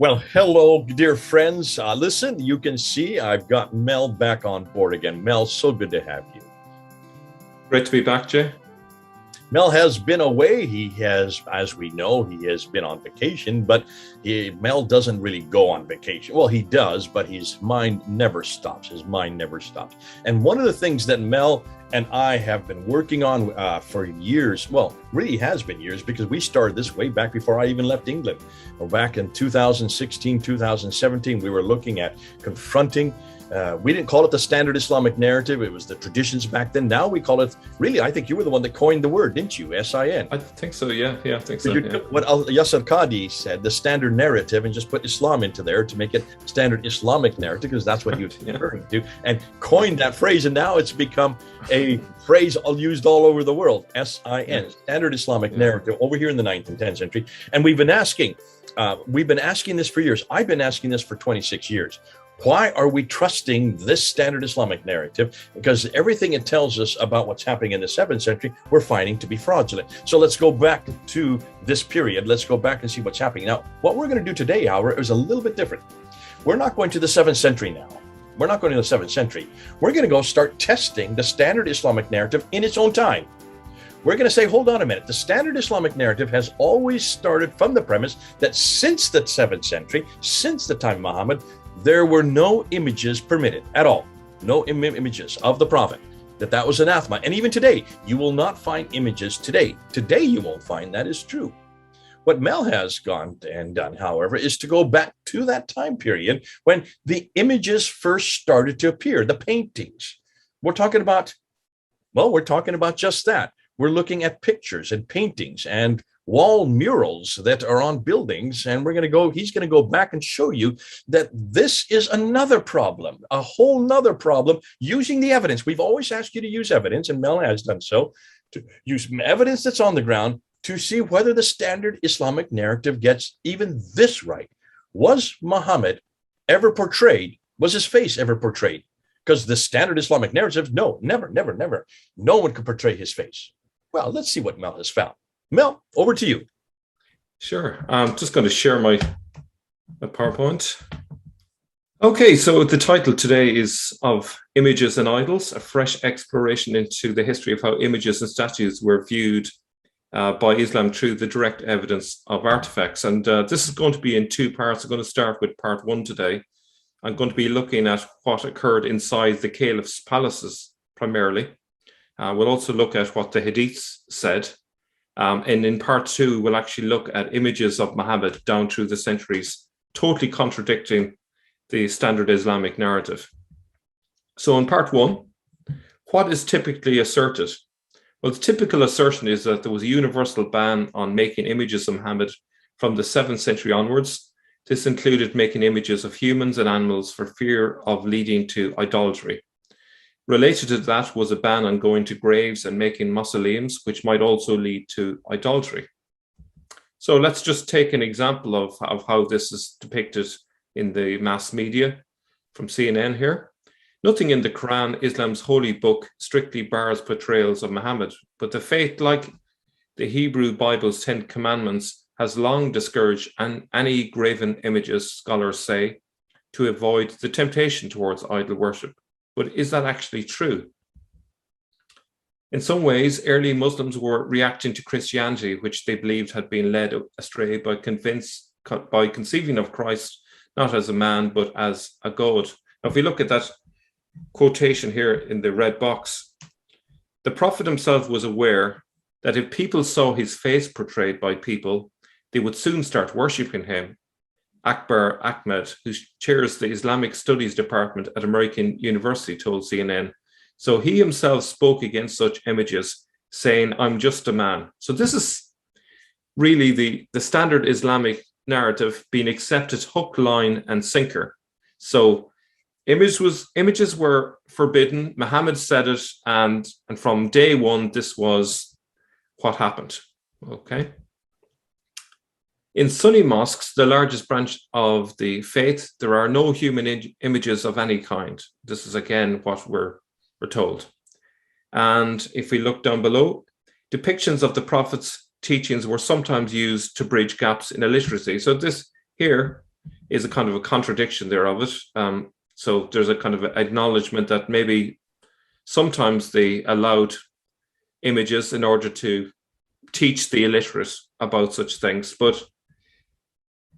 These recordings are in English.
Well, hello, dear friends. Listen, you can see I've got Mel back on board again. Mel, so good to have you. Great to be back, Jay. Mel has been away. He has, as we know, he has been on vacation, but Mel doesn't really go on vacation. Well, he does, but his mind never stops. His mind never stops. And one of the things that Mel and I have been working on for years, well, really has been years, because we started this way back before I even left England. Well, back in 2016, 2017, we were looking at confronting we didn't call it the standard Islamic narrative. It was the traditions back then. Now we call it, really, I think you were the one that coined the word, didn't you? S-I-N. I think so, yeah. I think so. You took what Yasser Qadi said, the standard narrative, and just put Islam into there to make it standard Islamic narrative, because that's what he was referring to, and coined that phrase. And now it's become a phrase used all over the world, S-I-N, standard Islamic narrative, over here in the 9th and 10th century. And we've been asking this for years. I've been asking this for 26 years. Why are we trusting this standard Islamic narrative? Because everything it tells us about what's happening in the 7th century, we're finding to be fraudulent. So let's go back to this period. Let's go back and see what's happening. Now, what we're going to do today, however, is a little bit different. We're not going to the 7th century now. We're not going to the 7th century. We're going to go start testing the standard Islamic narrative in its own time. We're going to say, hold on a minute. The standard Islamic narrative has always started from the premise that since the 7th century, since the time of Muhammad, there were no images permitted at all. No images of the prophet. That was anathema. And even today, you will not find images today. Today, you won't find that is true. What Mel has gone and done, however, is to go back to that time period when the images first started to appear, the paintings. We're talking about just that. We're looking at pictures and paintings and wall murals that are on buildings, and he's going to go back and show you that this is another problem, a whole nother problem, using the evidence. We've always asked you to use evidence, and Mel has done so, to use evidence that's on the ground to see whether the standard Islamic narrative gets even this right. Was Muhammad ever portrayed? Was his face ever portrayed? Because the standard Islamic narrative, no, never. No one could portray his face. Well, let's see what Mel has found. Mel, over to you. Sure. I'm just going to share my PowerPoint. Okay, so the title today is of Images and Idols, a fresh exploration into the history of how images and statues were viewed by Islam through the direct evidence of artifacts. And this is going to be in two parts. I'm going to start with part one today. I'm going to be looking at what occurred inside the caliph's palaces primarily. We'll also look at what the hadiths said. And in part two, we'll actually look at images of Muhammad down through the centuries, totally contradicting the standard Islamic narrative. So in part one, what is typically asserted? Well, the typical assertion is that there was a universal ban on making images of Muhammad from the 7th century onwards. This included making images of humans and animals for fear of leading to idolatry. Related to that was a ban on going to graves and making mausoleums, which might also lead to idolatry. So let's just take an example of how this is depicted in the mass media from CNN here. Nothing in the Quran, Islam's holy book, strictly bars portrayals of Muhammad, but the faith, like the Hebrew Bible's 10 Commandments, has long discouraged any graven images, scholars say, to avoid the temptation towards idol worship. But is that actually true? In some ways, early Muslims were reacting to Christianity, which they believed had been led astray by conceiving of Christ not as a man, but as a God. Now, if we look at that quotation here in the red box, the Prophet himself was aware that if people saw his face portrayed by people, they would soon start worshipping him. Akbar Ahmed, who chairs the Islamic Studies Department at American University, told CNN. So he himself spoke against such images, saying, "I'm just a man." So this is really the standard Islamic narrative being accepted hook, line, and sinker. So images were forbidden. Muhammad said it, and from day one, this was what happened. Okay. In Sunni mosques, the largest branch of the faith, there are no human images of any kind. This is again what we're told. And if we look down below, depictions of the Prophet's teachings were sometimes used to bridge gaps in illiteracy. So this here is a kind of a contradiction there of it. So there's a kind of acknowledgement that maybe sometimes they allowed images in order to teach the illiterate about such things. But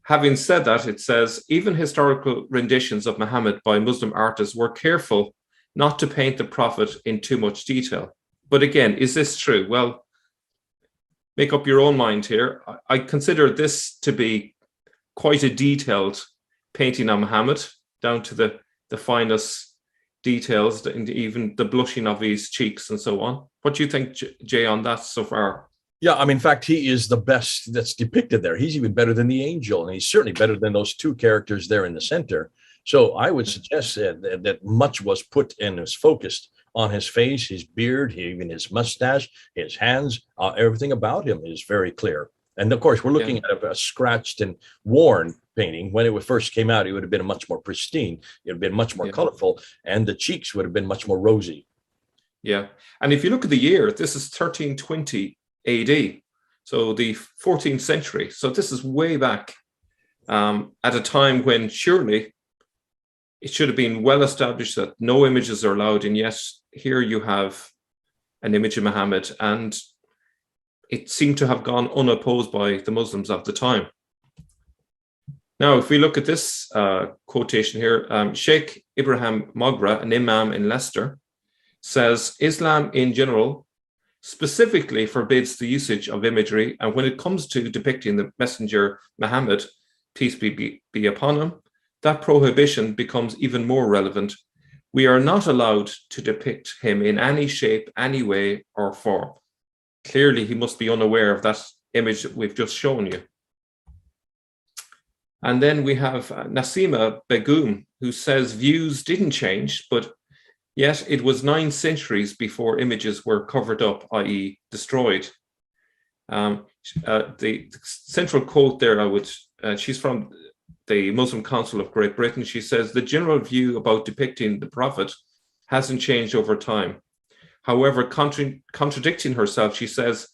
having said that, it says, even historical renditions of Muhammad by Muslim artists were careful not to paint the prophet in too much detail. But again, is this true? Well, make up your own mind here. I consider this to be quite a detailed painting of Muhammad, down to the finest details, and even the blushing of his cheeks and so on. What do you think, Jay, on that so far? Yeah, I mean, in fact, he is the best that's depicted there. He's even better than the angel, and he's certainly better than those two characters there in the center. So I would suggest that much was put and was focused on his face, his beard, even his mustache, his hands, everything about him is very clear. And of course, we're looking at a scratched and worn painting. When it first came out, it would have been much more pristine. It would have been much more colorful, and the cheeks would have been much more rosy. Yeah. And if you look at the year, this is 1320 AD, so the 14th century. So this is way back at a time when surely it should have been well established that no images are allowed. And yet here you have an image of Muhammad, and it seemed to have gone unopposed by the Muslims of the time. Now, if we look at this quotation here, Sheikh Ibrahim Mogra, an imam in Leicester, says, Islam in general specifically forbids the usage of imagery, and when it comes to depicting the messenger Muhammad, peace be upon him, that prohibition becomes even more relevant. We are not allowed to depict him in any shape, any way, or form. Clearly, he must be unaware of that image that we've just shown you. And then we have Nasima Begum, who says views didn't change, but yet it was 9 centuries before images were covered up, i.e. destroyed. The central quote there, she's from the Muslim Council of Great Britain. She says, the general view about depicting the prophet hasn't changed over time. However, contradicting herself, she says,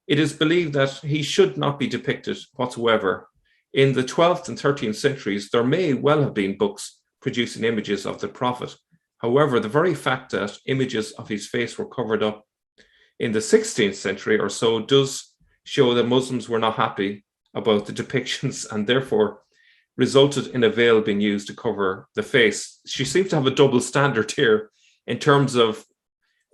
it is believed that he should not be depicted whatsoever. In the 12th and 13th centuries, there may well have been books producing images of the prophet. However, the very fact that images of his face were covered up in the 16th century or so does show that Muslims were not happy about the depictions, and therefore resulted in a veil being used to cover the face. She seems to have a double standard here in terms of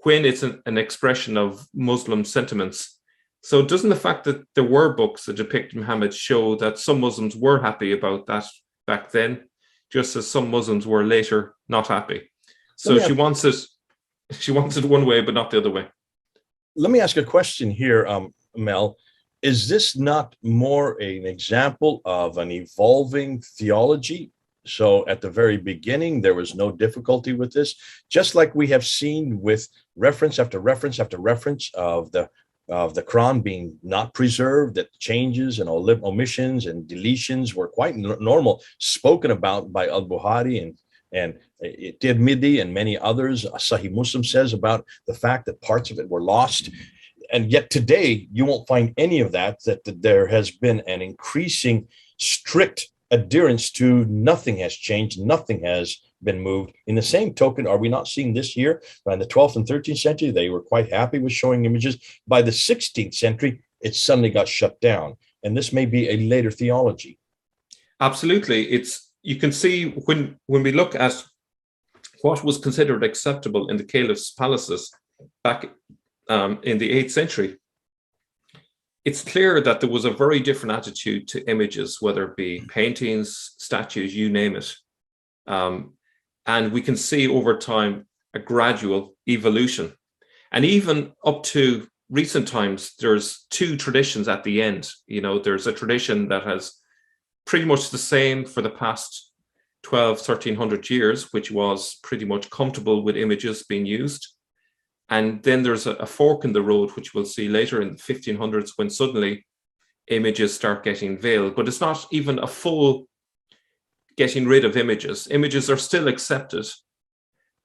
when it's an expression of Muslim sentiments. So doesn't the fact that there were books that depict Muhammad show that some Muslims were happy about that back then, just as some Muslims were later not happy? So she wants it one way, but not the other way. Let me ask a question here, Mel. Is this not more an example of an evolving theology? So at the very beginning, there was no difficulty with this, just like we have seen with reference after reference after reference of the Quran being not preserved, that changes and omissions and deletions were quite normal, spoken about by Al-Bukhari and Tirmidhi and many others. Sahih Muslim says about the fact that parts of it were lost. And yet today, you won't find any of that there has been an increasing strict adherence to nothing has changed, nothing has been moved. In the same token, are we not seeing this here? By the 12th and 13th century, they were quite happy with showing images. By the 16th century, it suddenly got shut down. And this may be a later theology. Absolutely. You can see when we look at what was considered acceptable in the caliph's palaces back in the 8th century, it's clear that there was a very different attitude to images, whether it be paintings, statues, you name it. And we can see over time a gradual evolution. And even up to recent times, there's 2 traditions at the end. You know, there's a tradition that has pretty much the same for the past 1300 years, which was pretty much comfortable with images being used. And then there's a fork in the road, which we'll see later in the 1500s, when suddenly images start getting veiled. But it's not even a full getting rid of images. Images are still accepted,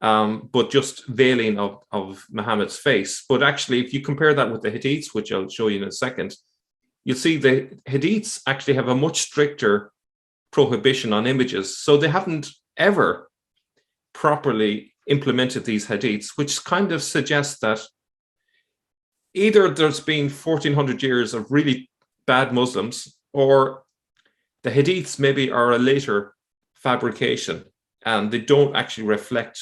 but just veiling of Muhammad's face. But actually, if you compare that with the Hadiths, which I'll show you in a second, you'll see the Hadiths actually have a much stricter prohibition on images. So they haven't ever properly implemented these hadiths, which kind of suggests that either there's been 1400 years of really bad Muslims, or the hadiths maybe are a later fabrication and they don't actually reflect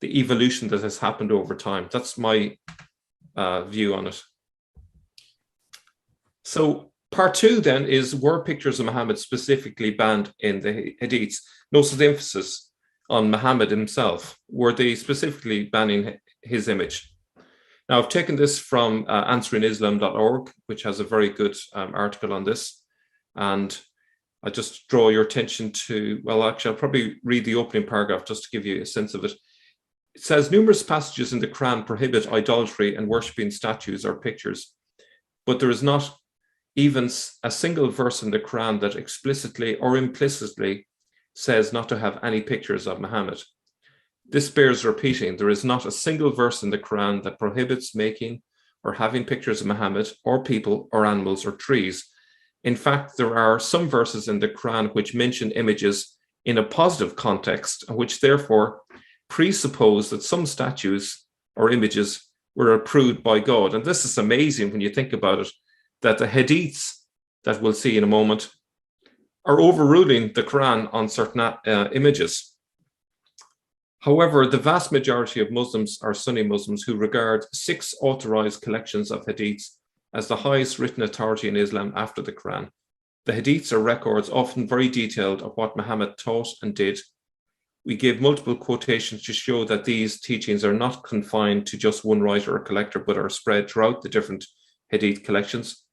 the evolution that has happened over time. That's my view on it. So part two then is, were pictures of Muhammad specifically banned in the hadiths? Notice the emphasis on Muhammad himself. Were they specifically banning his image? Now, I've taken this from answeringislam.org, which has a very good article on this. And I just draw your attention to, well, actually, I'll probably read the opening paragraph just to give you a sense of it. It says, numerous passages in the Quran prohibit idolatry and worshipping statues or pictures, but there is not even a single verse in the Quran that explicitly or implicitly says not to have any pictures of Muhammad. This bears repeating. There is not a single verse in the Quran that prohibits making or having pictures of Muhammad or people or animals or trees. In fact, there are some verses in the Quran which mention images in a positive context, which therefore presuppose that some statues or images were approved by God. And this is amazing when you think about it, that the hadiths that we'll see in a moment are overruling the Quran on certain images. However, the vast majority of Muslims are Sunni Muslims who regard 6 authorized collections of hadiths as the highest written authority in Islam after the Quran. The hadiths are records, often very detailed, of what Muhammad taught and did. We give multiple quotations to show that these teachings are not confined to just one writer or collector, but are spread throughout the different hadith collections.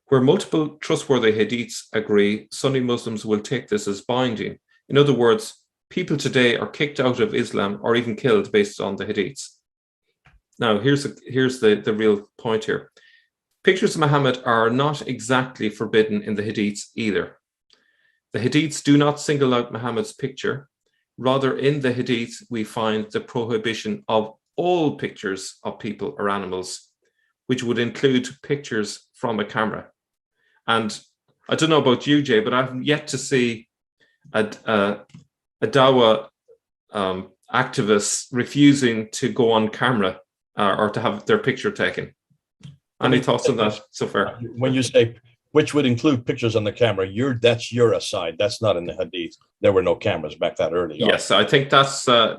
Where multiple trustworthy hadiths agree, Sunni Muslims will take this as binding. In other words, people today are kicked out of Islam or even killed based on the hadiths. Now, here's the real point here. Pictures of Muhammad are not exactly forbidden in the hadiths either. The hadiths do not single out Muhammad's picture. Rather, in the hadiths, we find the prohibition of all pictures of people or animals, which would include pictures from a camera. And I don't know about you, Jay, but I've yet to see a Dawa activist refusing to go on camera or to have their picture taken. Any thoughts on that so far? When you say which would include pictures on the camera, that's your aside. That's not in the hadith. There were no cameras back that early. Yes, I think that's the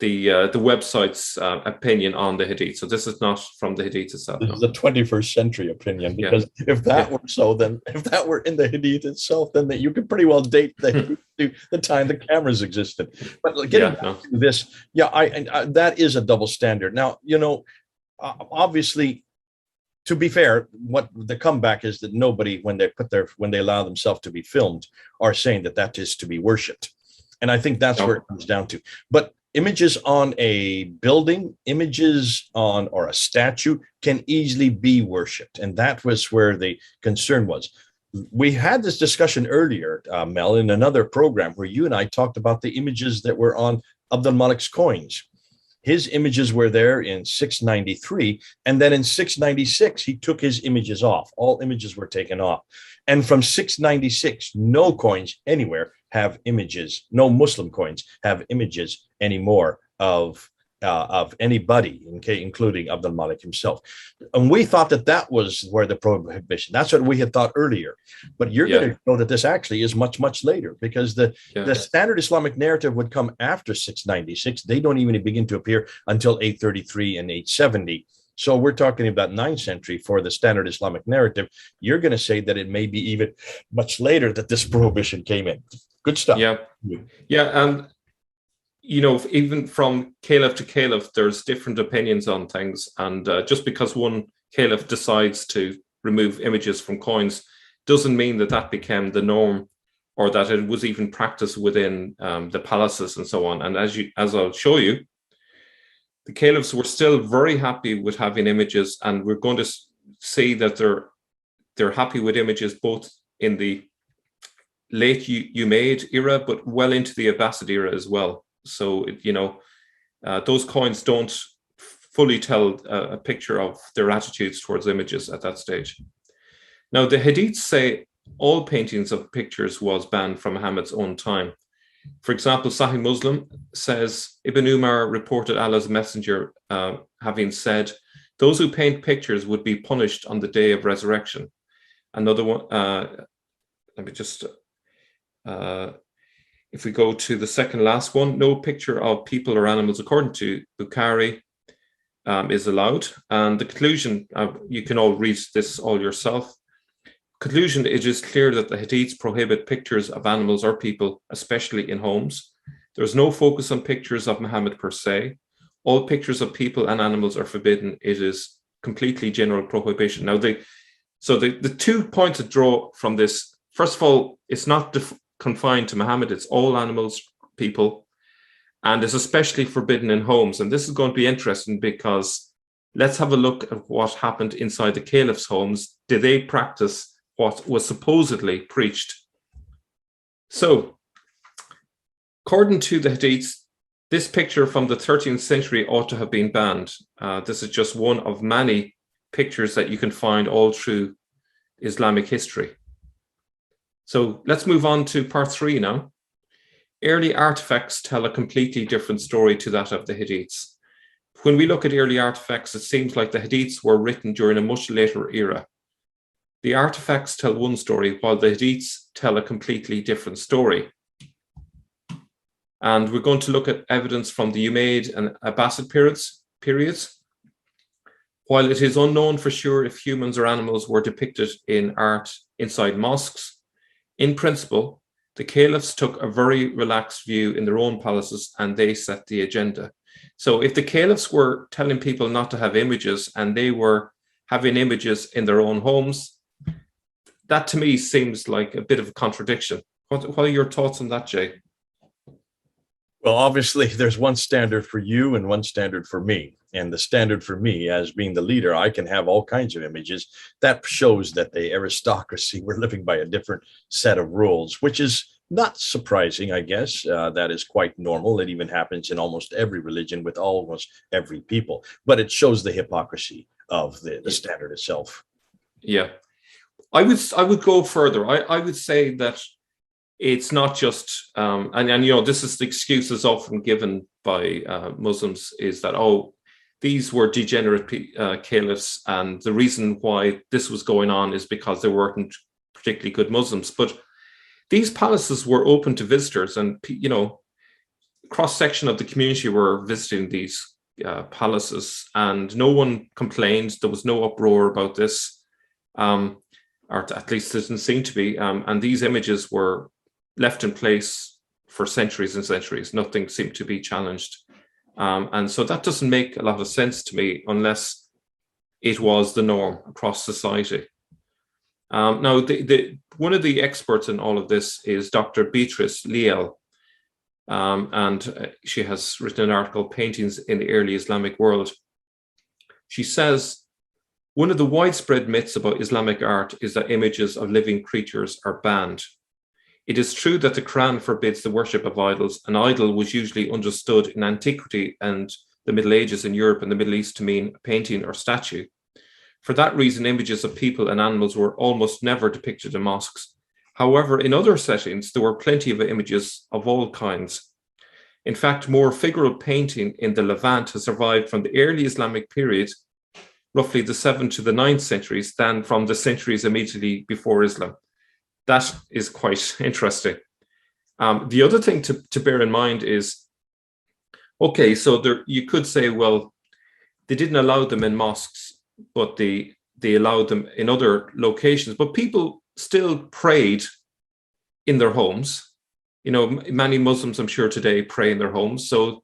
website's opinion on the hadith. So this is not from the hadith itself. This is the 21st century opinion, because if that were so, then if that were in the hadith itself, then you could pretty well date the time the cameras existed. But getting back to this, that is a double standard. Now, obviously, to be fair, what the comeback is that nobody, when they allow themselves to be filmed, are saying that is to be worshipped. And I think that's where it comes down to. But images on a building, images on or a statue can easily be worshipped. And that was where the concern was. We had this discussion earlier, Mel, in another program where you and I talked about the images that were on Abdul Malik's coins. His images were there in 693, and then in 696, he took his images off. All images were taken off. And from 696, no coins anywhere have images, no Muslim coins have images anymore of anybody, including Abdul Malik himself. And we thought that was where the prohibition, that's what we had thought earlier. But you're going to know that this actually is much, much later, because the standard Islamic narrative would come after 696. They don't even begin to appear until 833 and 870. So we're talking about 9th century for the standard Islamic narrative. You're going to say that it may be even much later that this prohibition came in. Good stuff. And even from caliph to caliph, there's different opinions on things. And just because one caliph decides to remove images from coins doesn't mean that became the norm, or that it was even practiced within the palaces and so on. And as I'll show you, the caliphs were still very happy with having images, and we're going to see that they're happy with images both in the late Umayyad era, but well into the Abbasid era as well. So, those coins don't fully tell a picture of their attitudes towards images at that stage. Now, the hadiths say all paintings of pictures was banned from Muhammad's own time. For example, Sahih Muslim says Ibn Umar reported Allah's messenger having said, "Those who paint pictures would be punished on the day of resurrection." Another one, let me just, if we go to the second last one, no picture of people or animals, according to Bukhari, is allowed. And the conclusion, you can all read this all yourself. Conclusion, it is clear that the hadiths prohibit pictures of animals or people, especially in homes. There's no focus on pictures of Muhammad per se. All pictures of people and animals are forbidden. It is completely general prohibition. Now, the 2 points to draw from this, first of all, it's not confined to Muhammad, it's all animals, people, and is especially forbidden in homes. And this is going to be interesting because let's have a look at what happened inside the caliph's homes. Did they practice what was supposedly preached? So, according to the hadiths, this picture from the 13th century ought to have been banned. This is just one of many pictures that you can find all through Islamic history. So let's move on to part 3 now. Early artifacts tell a completely different story to that of the hadiths. When we look at early artifacts, it seems like the hadiths were written during a much later era. The artifacts tell one story, while the hadiths tell a completely different story. And we're going to look at evidence from the Umayyad and Abbasid periods. While it is unknown for sure if humans or animals were depicted in art inside mosques, in principle, the caliphs took a very relaxed view in their own palaces and they set the agenda. So if the caliphs were telling people not to have images and they were having images in their own homes, that to me seems like a bit of a contradiction. What are your thoughts on that, Jay? Well, obviously, there's one standard for you and one standard for me. And the standard for me, as being the leader, I can have all kinds of images. That shows that the aristocracy were living by a different set of rules, which is not surprising, I guess. That is quite normal. It even happens in almost every religion with almost every people. But it shows the hypocrisy of the standard itself. Yeah. I would go further. I would say that it's not just, and you know, this is the excuse that's often given by Muslims, is that, oh, these were degenerate caliphs, and the reason why this was going on is because they weren't particularly good Muslims. But these palaces were open to visitors, and, you know, cross-section of the community were visiting these palaces, and no one complained. There was no uproar about this, or at least there didn't seem to be. And these images were left in place for centuries and centuries. Nothing seemed to be challenged. And so that doesn't make a lot of sense to me unless it was the norm across society. Now, one of the experts in all of this is Dr. Beatrice Liel, and she has written an article, Paintings in the Early Islamic World. She says, one of the widespread myths about Islamic art is that images of living creatures are banned. It is true that the Quran forbids the worship of idols. An idol was usually understood in antiquity and the Middle Ages in Europe and the Middle East to mean a painting or statue. For that reason, images of people and animals were almost never depicted in mosques. However, in other settings, there were plenty of images of all kinds. In fact, more figural painting in the Levant has survived from the early Islamic period, roughly the 7th to the 9th centuries, than from the centuries immediately before Islam. That is quite interesting. The other thing to bear in mind is, okay, so you could say, well, they didn't allow them in mosques, but they allowed them in other locations. But people still prayed in their homes. You know, many Muslims, I'm sure, today pray in their homes. So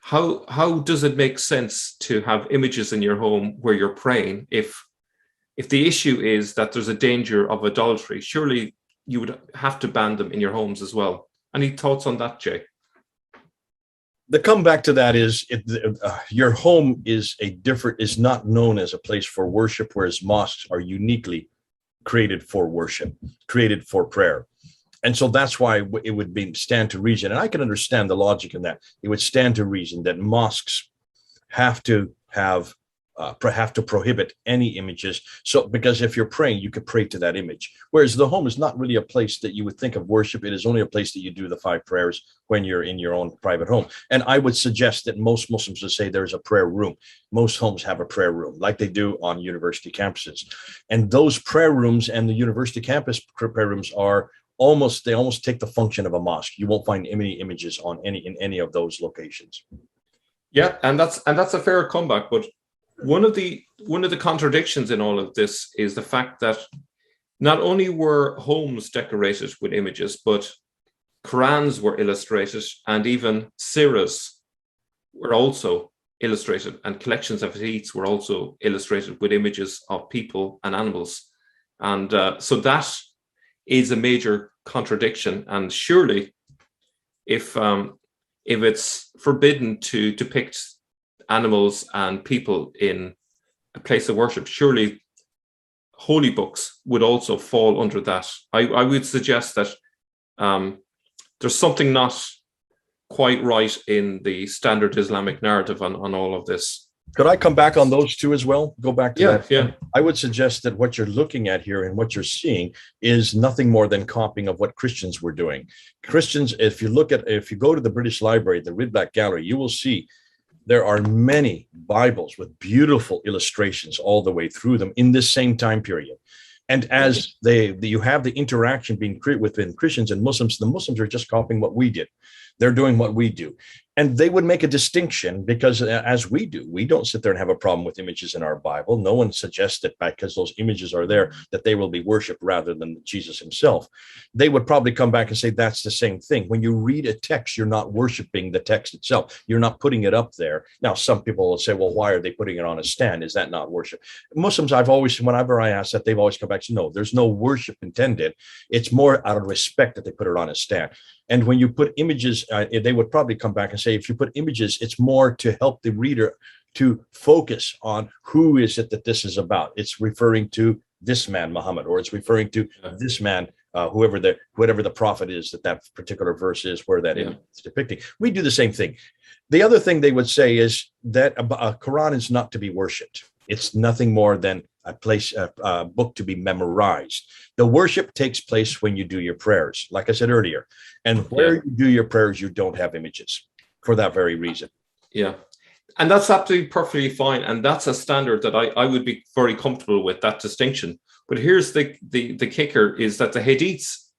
how does it make sense to have images in your home where you're praying if the issue is that there's a danger of idolatry? Surely you would have to ban them in your homes as well. Any thoughts on that, Jay? The comeback to that is your home is not known as a place for worship, whereas mosques are uniquely created for worship, created for prayer. And so that's why it would stand to reason. And I can understand the logic in that. It would stand to reason that mosques have to have have to prohibit any images. So, because if you're praying, you could pray to that image. Whereas the home is not really a place that you would think of worship. It is only a place that you do the 5 prayers when you're in your own private home. And I would suggest that most Muslims would say there's a prayer room. Most homes have a prayer room, like they do on university campuses. And those prayer rooms and the university campus prayer rooms are they almost take the function of a mosque. You won't find any images in any of those locations. Yeah, and that's a fair comeback, but one of the contradictions in all of this is the fact that not only were homes decorated with images, but Qurans were illustrated, and even Sirahs were also illustrated, and collections of hadiths were also illustrated with images of people and animals. And so that is a major contradiction. And surely, if it's forbidden to depict animals and people in a place of worship, surely holy books would also fall under that. I would suggest that there's something not quite right in the standard Islamic narrative on all of this. Could I come back on those two as well? Go back to that. Yeah. I would suggest that what you're looking at here and what you're seeing is nothing more than copying of what Christians were doing. Christians, if you go to the British Library, the Red Black Gallery, you will see there are many Bibles with beautiful illustrations all the way through them in this same time period. And as you have the interaction being within Christians and Muslims, the Muslims are just copying what we did. They're doing what we do. And they would make a distinction because, as we do, we don't sit there and have a problem with images in our Bible. No one suggests that because those images are there, that they will be worshiped rather than Jesus himself. They would probably come back and say that's the same thing. When you read a text, you're not worshiping the text itself. You're not putting it up there. Now, some people will say, well, why are they putting it on a stand? Is that not worship? Muslims, whenever I ask that, they've always come back and said, no, there's no worship intended. It's more out of respect that they put it on a stand. And when you put images, they would probably come back and say, if you put images, it's more to help the reader to focus on who is it that this is about. It's referring to this man, Muhammad, or it's referring to this man, whatever the prophet is that particular verse is, where that image is depicting. We do the same thing. The other thing they would say is that a Quran is not to be worshipped. It's nothing more than a book to be memorized. The worship takes place when you do your prayers, like I said earlier. And where you do your prayers, you don't have images for that very reason. Yeah. And that's absolutely perfectly fine. And that's a standard that I would be very comfortable with, that distinction. But here's the kicker, is that the hadiths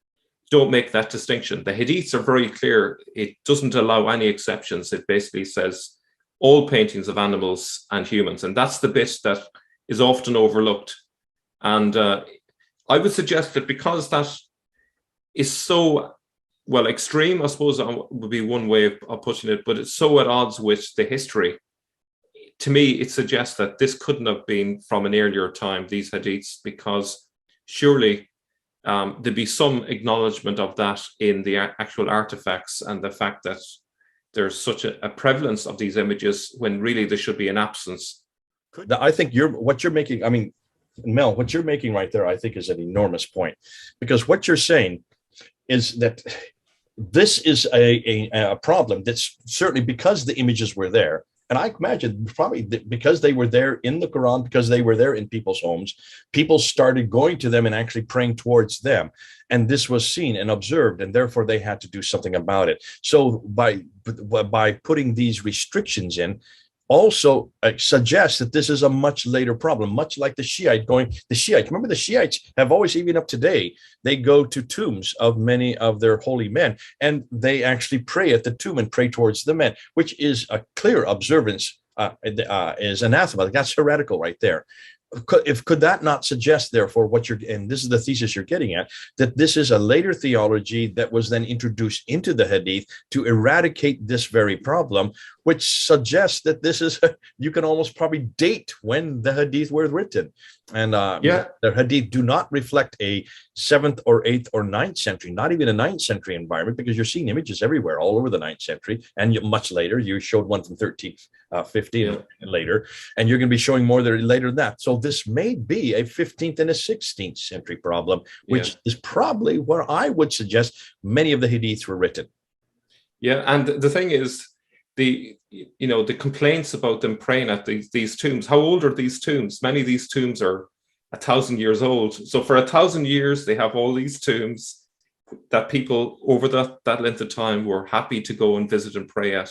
don't make that distinction. The hadiths are very clear. It doesn't allow any exceptions. It basically says all paintings of animals and humans. And that's the bit that is often overlooked. And I would suggest that because that is so, well, extreme, I suppose would be one way of putting it, but it's so at odds with the history. To me, it suggests that this couldn't have been from an earlier time, these hadiths, because surely there'd be some acknowledgement of that in the actual artifacts, and the fact that there's such a prevalence of these images when really there should be an absence. I think what you're making, I mean, Mel, what you're making right there, I think, is an enormous point, because what you're saying is that this is a problem that's certainly because the images were there. And I imagine probably because they were there in the Quran, because they were there in people's homes, people started going to them and actually praying towards them. And this was seen and observed, and therefore they had to do something about it. So by putting these restrictions in, also suggests that this is a much later problem, much like the Shiites. Remember, the Shiites have always, even up today, they go to tombs of many of their holy men, and they actually pray at the tomb and pray towards the men, which is a clear observance, is anathema. That's heretical right there. Could that not suggest, therefore, and this is the thesis you're getting at, that this is a later theology that was then introduced into the hadith to eradicate this very problem, which suggests that this is, you can almost probably date when the hadith were written. And the hadith do not reflect a 7th or 8th or 9th century, not even a 9th century environment, because you're seeing images everywhere, all over the 9th century, and much later. You showed one from 13th, 15th and later, and you're going to be showing more there later than that. So this may be a 15th and a 16th century problem, which is probably where I would suggest many of the hadiths were written. Yeah, and the thing is, the complaints about them praying at these tombs. How old are these tombs? Many of these tombs are 1,000 years old. So for 1,000 years, they have all these tombs that people over that length of time were happy to go and visit and pray at.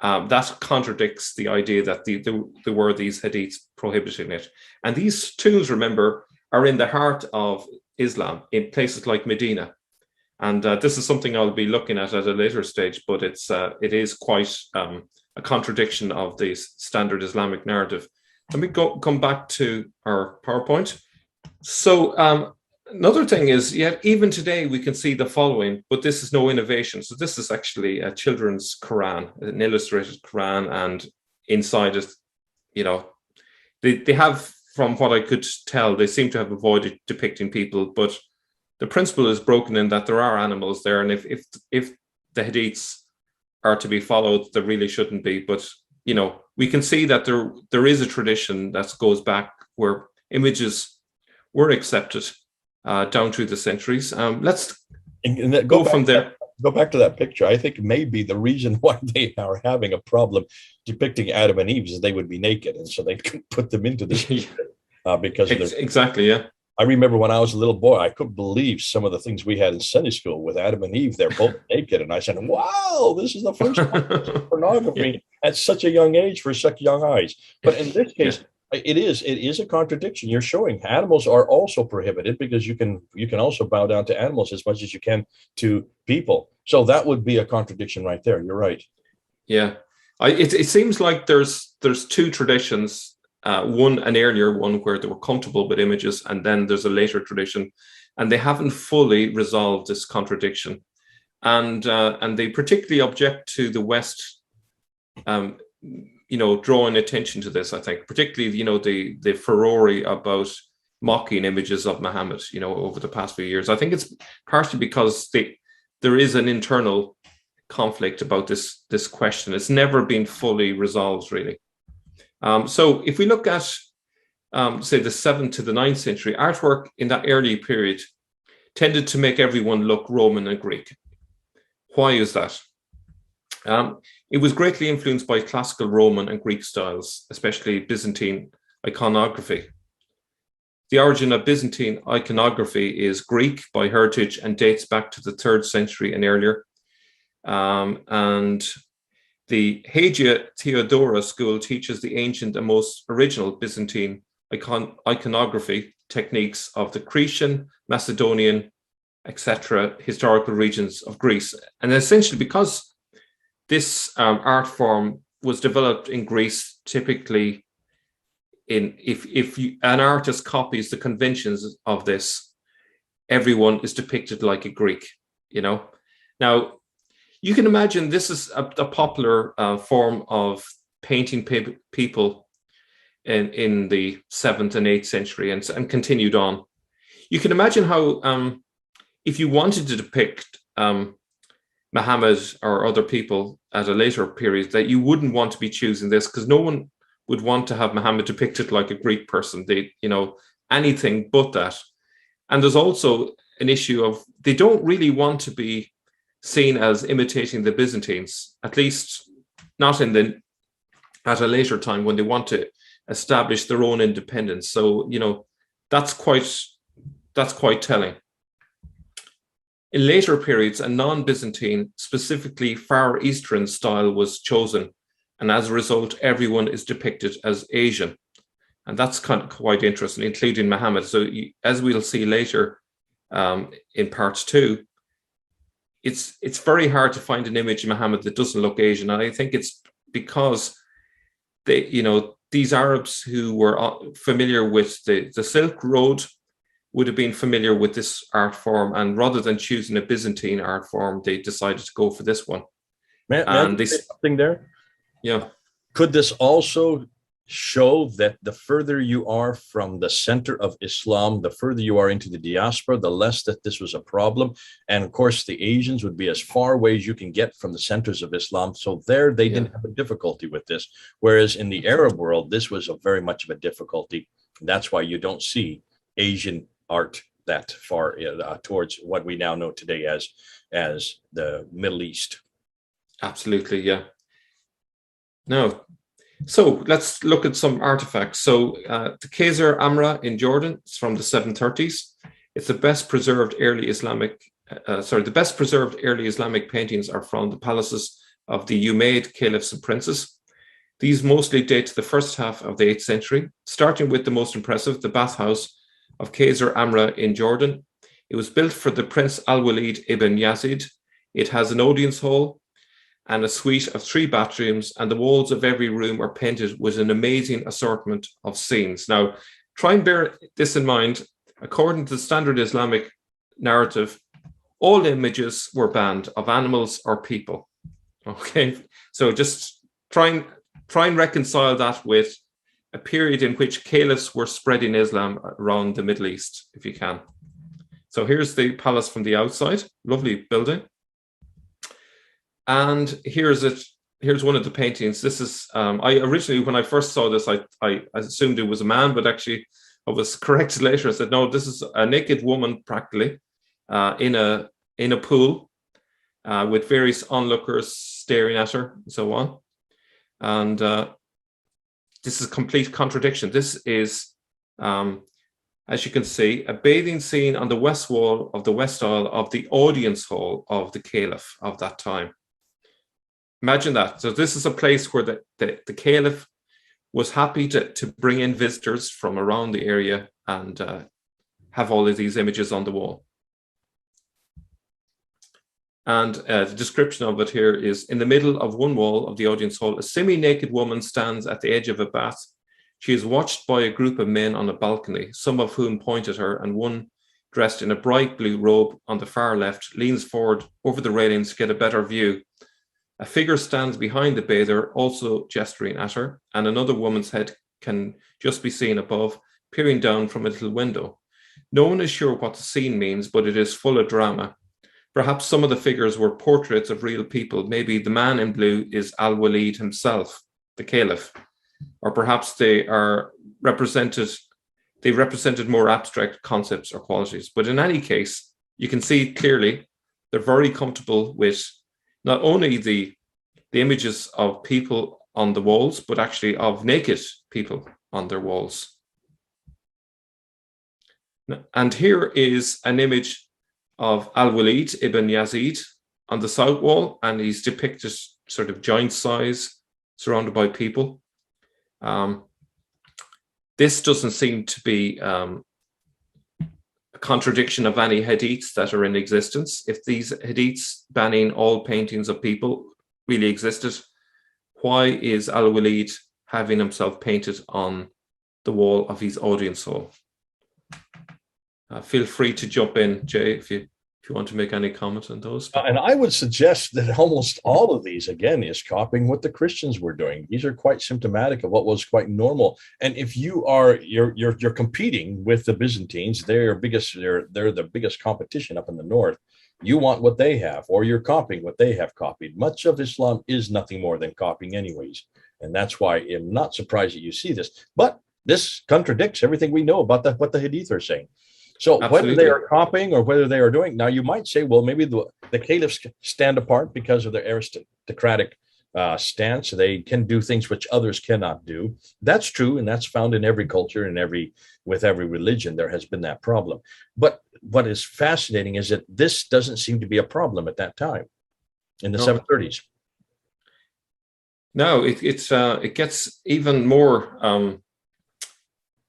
That contradicts the idea that there were these hadiths prohibiting it. And these tombs, remember, are in the heart of Islam, in places like Medina. And this is something I'll be looking at a later stage, but it is quite a contradiction of the standard Islamic narrative. Let me come back to our PowerPoint. So another thing is, even today we can see the following, but this is no innovation. So this is actually a children's Quran, an illustrated Quran, and inside it, they have, from what I could tell, they seem to have avoided depicting people, but the principle is broken in that there are animals there, and if the hadiths are to be followed, there really shouldn't be. But we can see that there is a tradition that goes back where images were accepted down through the centuries. Let's go from there. Go back to that picture. I think maybe the reason why they are having a problem depicting Adam and Eve is they would be naked, and so they couldn't put them into this because of exactly, yeah. I remember when I was a little boy, I couldn't believe some of the things we had in Sunday school with Adam and Eve. They're both naked. And I said, wow, this is the first time pornography at such a young age for such young eyes. But in this case, it is a contradiction. You're showing animals are also prohibited because you can also bow down to animals as much as you can to people. So that would be a contradiction right there. You're right. Yeah. It seems like there's two traditions. An earlier one where they were comfortable with images, and then there's a later tradition, and they haven't fully resolved this contradiction, and they particularly object to the West, drawing attention to this. I think particularly the furore about mocking images of Muhammad, over the past few years. I think it's partially because there is an internal conflict about this question. It's never been fully resolved, really. So if we look at, say, the 7th to the 9th century, artwork in that early period tended to make everyone look Roman and Greek. Why is that? It was greatly influenced by classical Roman and Greek styles, especially Byzantine iconography. The origin of Byzantine iconography is Greek by heritage and dates back to the 3rd century and earlier. And the Hagia Theodora school teaches the ancient and most original Byzantine iconography techniques of the Cretan, Macedonian, etc. historical regions of Greece. And essentially, because this art form was developed in Greece, typically if an artist copies the conventions of this, everyone is depicted like a Greek, Now, you can imagine this is a popular form of painting people in the 7th and 8th century and continued on. You can imagine how if you wanted to depict Muhammad or other people at a later period, that you wouldn't want to be choosing this, because no one would want to have Muhammad depicted like a Greek person. They, anything but that. And there's also an issue of they don't really want to be seen as imitating the Byzantines, at least not at a later time when they want to establish their own independence. So, that's quite telling. In later periods, a non-Byzantine, specifically Far Eastern style was chosen, and as a result, everyone is depicted as Asian. And that's quite interesting, including Muhammad. So as we'll see later in part 2, it's very hard to find an image of Muhammad that doesn't look Asian. And I think it's because these Arabs who were familiar with the Silk Road would have been familiar with this art form. And rather than choosing a Byzantine art form, they decided to go for this one. May I say something there? Yeah. Could this also show that the further you are from the center of Islam, the further you are into the diaspora, the less that this was a problem? And of course, the Asians would be as far away as you can get from the centers of Islam. So there, they didn't have a difficulty with this. Whereas in the Arab world, this was very much of a difficulty. That's why you don't see Asian art that far towards what we now know today as the Middle East. Absolutely, yeah. No. So let's look at some artifacts. So the Qasr Amra in Jordan, it's from the 730s. It's the best preserved early Islamic, the best preserved early Islamic paintings are from the palaces of the Umayyad caliphs and princes. These mostly date to the first half of the 8th century, starting with the most impressive, the bathhouse of Qasr Amra in Jordan. It was built for the Prince Al-Walid ibn Yazid. It has an audience hall and a suite of 3 bathrooms, and the walls of every room are painted with an amazing assortment of scenes. Now, try and bear this in mind. According to the standard Islamic narrative, all images were banned of animals or people. Okay, so just try and reconcile that with a period in which caliphs were spreading Islam around the Middle East, if you can. So here's the palace from the outside, lovely building. And here's it. Here's one of the paintings. This is, I originally, when I first saw this, I assumed it was a man, but actually I was corrected later. I said, no, this is a naked woman practically in a pool with various onlookers staring at her and so on. And this is a complete contradiction. This is, as you can see, a bathing scene on the west wall of the west aisle of the audience hall of the caliph of that time. Imagine that. So this is a place where the caliph was happy to bring in visitors from around the area and have all of these images on the wall. And the description of it here is, in the middle of one wall of the audience hall, a semi-naked woman stands at the edge of a bath. She is watched by a group of men on a balcony, some of whom point at her, and one dressed in a bright blue robe on the far left leans forward over the railings to get a better view. A figure stands behind the bather, also gesturing at her, and another woman's head can just be seen above, peering down from a little window. No one is sure what the scene means, but it is full of drama. Perhaps some of the figures were portraits of real people. Maybe the man in blue is Al-Walid himself, the caliph. Or perhaps they represented more abstract concepts or qualities. But in any case, you can see clearly they're very comfortable with not only the images of people on the walls, but actually of naked people on their walls. And here is an image of Al-Walid ibn Yazid on the south wall, and he's depicted sort of giant size, surrounded by people. This doesn't seem to be a contradiction of any hadiths that are in existence. If these hadiths banning all paintings of people really existed, why is Al-Walid having himself painted on the wall of his audience hall? Feel free to jump in, Jay, if you want to make any comment on those. And I would suggest that almost all of these, again, is copying what the Christians were doing. These are quite symptomatic of what was quite normal. And if you're competing with the Byzantines, they're the biggest competition up in the north. You want what they have, or you're copying what they have copied. Much of Islam is nothing more than copying anyways. And that's why I'm not surprised that you see this. But this contradicts everything we know about what the Hadith are saying. So Absolutely. whether they are copying or whether they are doing, now you might say, well, maybe the caliphs stand apart because of their aristocratic stance. They can do things which others cannot do. That's true, and that's found in every culture and with every religion. There has been that problem. But what is fascinating is that this doesn't seem to be a problem at that time in the 730s. No, it gets even more.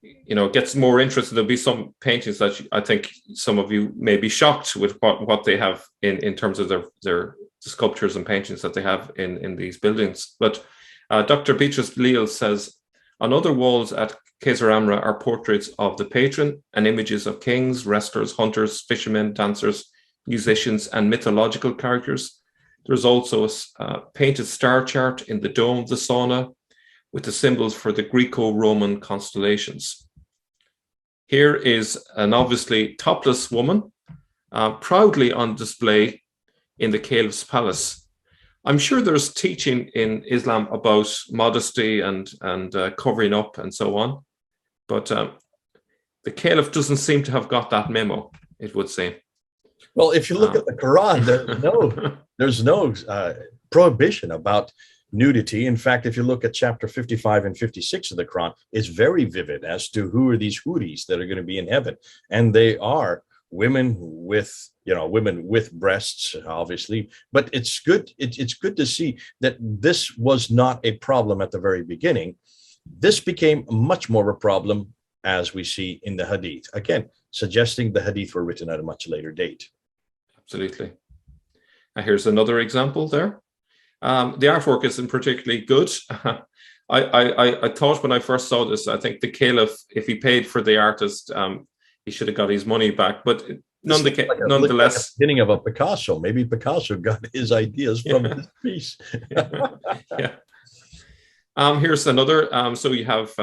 It gets more interesting. There'll be some paintings that I think some of you may be shocked with what they have in terms of their sculptures and paintings that they have in these buildings. But Dr. Beatrice Leal says, on other walls at Qasr Amra are portraits of the patron and images of kings, wrestlers, hunters, fishermen, dancers, musicians, and mythological characters. There's also a painted star chart in the dome of the sauna with the symbols for the Greco-Roman constellations. Here is an obviously topless woman, proudly on display in the caliph's palace. I'm sure there's teaching in Islam about modesty and covering up and so on, but the caliph doesn't seem to have got that memo, it would seem. Well, if you look at the Quran, there's no prohibition about nudity. In fact, if you look at chapter 55 and 56 of the Quran, it's very vivid as to who are these huris that are going to be in heaven. And they are women with, women with breasts, obviously. But it's good. It's good to see that this was not a problem at the very beginning. This became much more a problem as we see in the Hadith. Again, suggesting the Hadith were written at a much later date. Absolutely. And here's another example there. The artwork isn't particularly good. I thought when I first saw this, I think the Caliph, if he paid for the artist, he should have got his money back. But nonetheless, like the beginning of a Picasso. Maybe Picasso got his ideas from this piece. Yeah. Here's another. So you have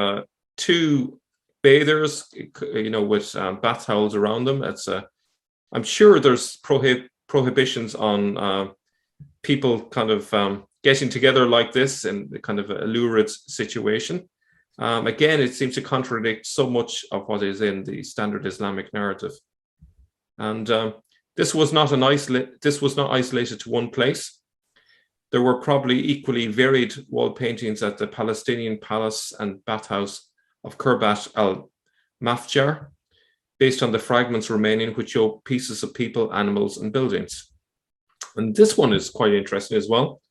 two bathers, with bath towels around them. I'm sure there's prohibitions on people kind of getting together like this in kind of a lurid situation. Again, it seems to contradict so much of what is in the standard Islamic narrative. And this was not isolated to one place. There were probably equally varied wall paintings at the Palestinian palace and bathhouse of Kurbat al-Mafjar, based on the fragments remaining, which show pieces of people, animals, and buildings. And this one is quite interesting as well.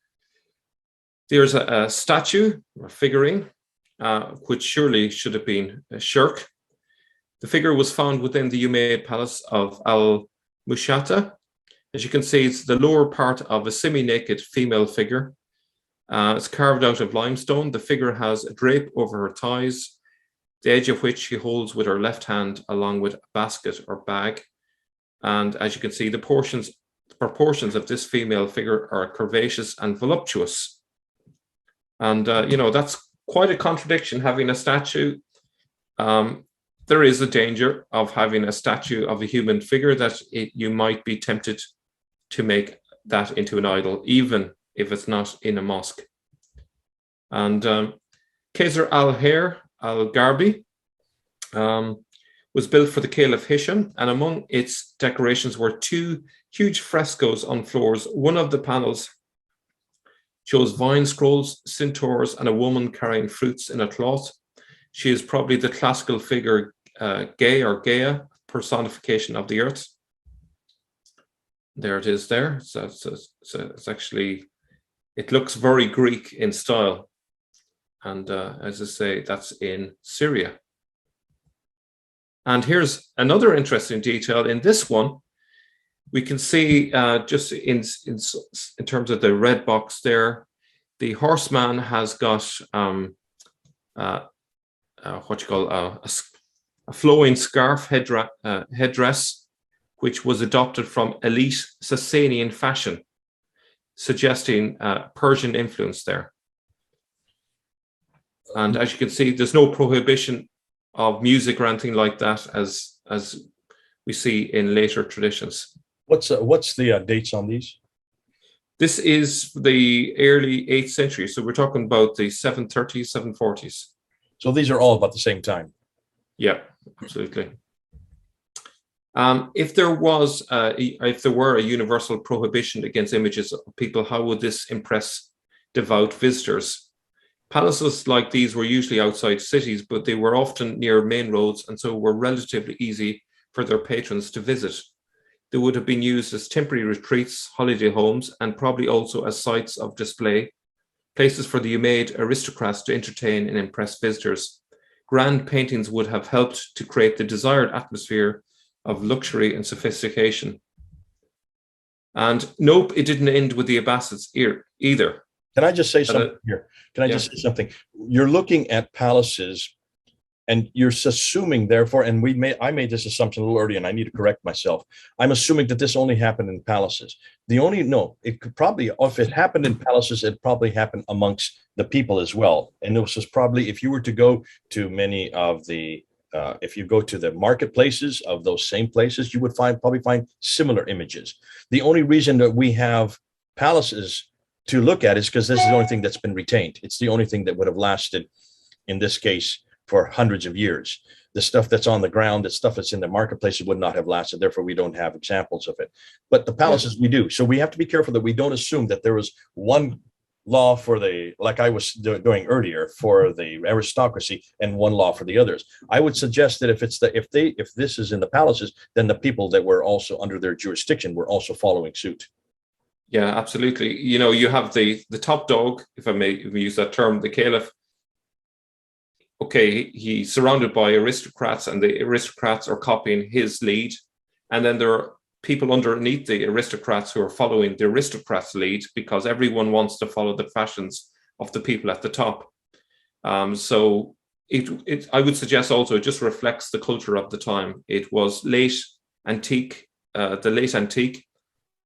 There's a statue or figurine, which surely should have been a shirk. The figure was found within the Umayyad palace of al-Mushata. As you can see, it's the lower part of a semi-naked female figure. It's carved out of limestone. The figure has a drape over her thighs, the edge of which she holds with her left hand along with a basket or bag. And as you can see, the proportions of this female figure are curvaceous and voluptuous. And, that's quite a contradiction, having a statue. There is a danger of having a statue of a human figure that you might be tempted to make that into an idol, even if it's not in a mosque. And Qasr al-Hayr al-Garbi was built for the Caliph Hisham, and among its decorations were two huge frescoes on floors. One of the panels shows vine scrolls, centaurs, and a woman carrying fruits in a cloth. She is probably the classical figure Gay or Gaia, personification of the earth. There it is there. So it's actually, it looks very Greek in style. And as I say, that's in Syria. And here's another interesting detail. In this one, we can see just in terms of the red box there, the horseman has got a flowing scarf headdress, which was adopted from elite Sasanian fashion, suggesting Persian influence there. And as you can see, there's no prohibition of music or anything like that, as we see in later traditions. What's the dates on these? This is the early 8th century, so we're talking about the 730s, 740s. So these are all about the same time. Yeah, absolutely. If there were a universal prohibition against images of people, how would this impress devout visitors? Palaces like these were usually outside cities, but they were often near main roads, and so were relatively easy for their patrons to visit. They would have been used as temporary retreats, holiday homes, and probably also as sites of display, places for the Umayyad aristocrats to entertain and impress visitors. Grand paintings would have helped to create the desired atmosphere of luxury and sophistication. And nope, it didn't end with the Abbasids either. Can I just say something here? Can I just say something? You're looking at palaces, and you're assuming, therefore, and I made this assumption a little earlier, and I need to correct myself. I'm assuming that this only happened in palaces. It could probably, if it happened in palaces, it probably happened amongst the people as well. And this was probably, if you were to go to many of the, if you go to the marketplaces of those same places, you would probably find similar images. The only reason that we have palaces to look at is because this is the only thing that's been retained. It's the only thing that would have lasted, in this case, for hundreds of years. The stuff that's on the ground, the stuff that's in the marketplaces would not have lasted. Therefore, we don't have examples of it. But the palaces we do. So we have to be careful that we don't assume that there was one law for the, like I was doing earlier, for the aristocracy, and one law for the others. I would suggest that if this is in the palaces, then the people that were also under their jurisdiction were also following suit. Yeah, absolutely. You know, you have the top dog, if I may use that term, the caliph. Okay, he's surrounded by aristocrats, and the aristocrats are copying his lead. And then there are people underneath the aristocrats who are following the aristocrats' lead, because everyone wants to follow the fashions of the people at the top. So I would suggest also it just reflects the culture of the time. It was late antique, the late antique.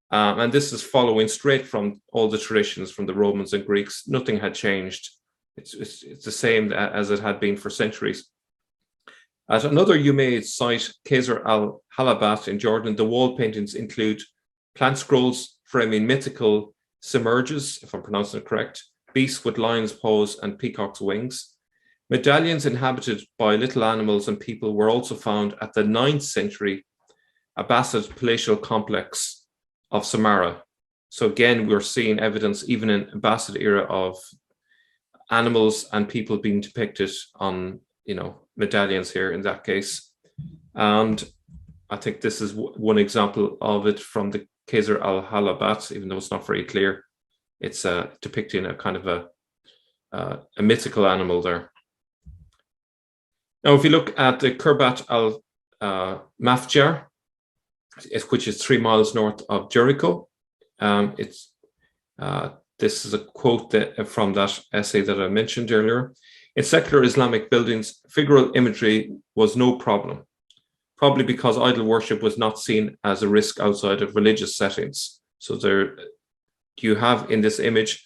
And this is following straight from all the traditions from the Romans and Greeks. Nothing had changed. It's the same as it had been for centuries. At another, you may cite Qasr al-Halabat in Jordan. The wall paintings include plant scrolls framing mythical simurgs, if I'm pronouncing it correct, beasts with lions' paws and peacock's wings. Medallions inhabited by little animals and people were also found at the 9th century Abbasid palatial complex of Samarra. So again, we're seeing evidence even in Abbasid era of animals and people being depicted on, medallions here in that case. And I think this is one example of it from the Qasr al-Halabat, even though it's not very clear. It's depicting a kind of a mythical animal there. Now, if you look at the Qurbat al-Mafjar, which is 3 miles north of Jericho, this is a quote from that essay that I mentioned earlier. In secular Islamic buildings, figural imagery was no problem, probably because idol worship was not seen as a risk outside of religious settings. So there you have in this image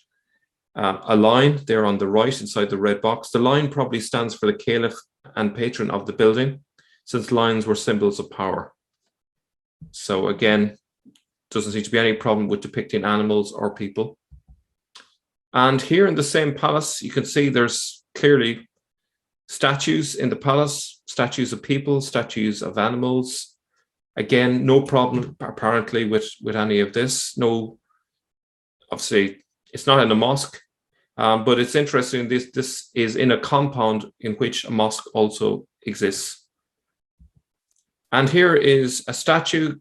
a line there on the right inside the red box. The line probably stands for the caliph and patron of the building, since lions were symbols of power. So again, doesn't seem to be any problem with depicting animals or people. And here in the same palace, you can see there's clearly statues in the palace, statues of people, statues of animals. Again, no problem apparently with any of this. No, obviously, it's not in a mosque, but it's interesting. This is in a compound in which a mosque also exists. And here is a statue.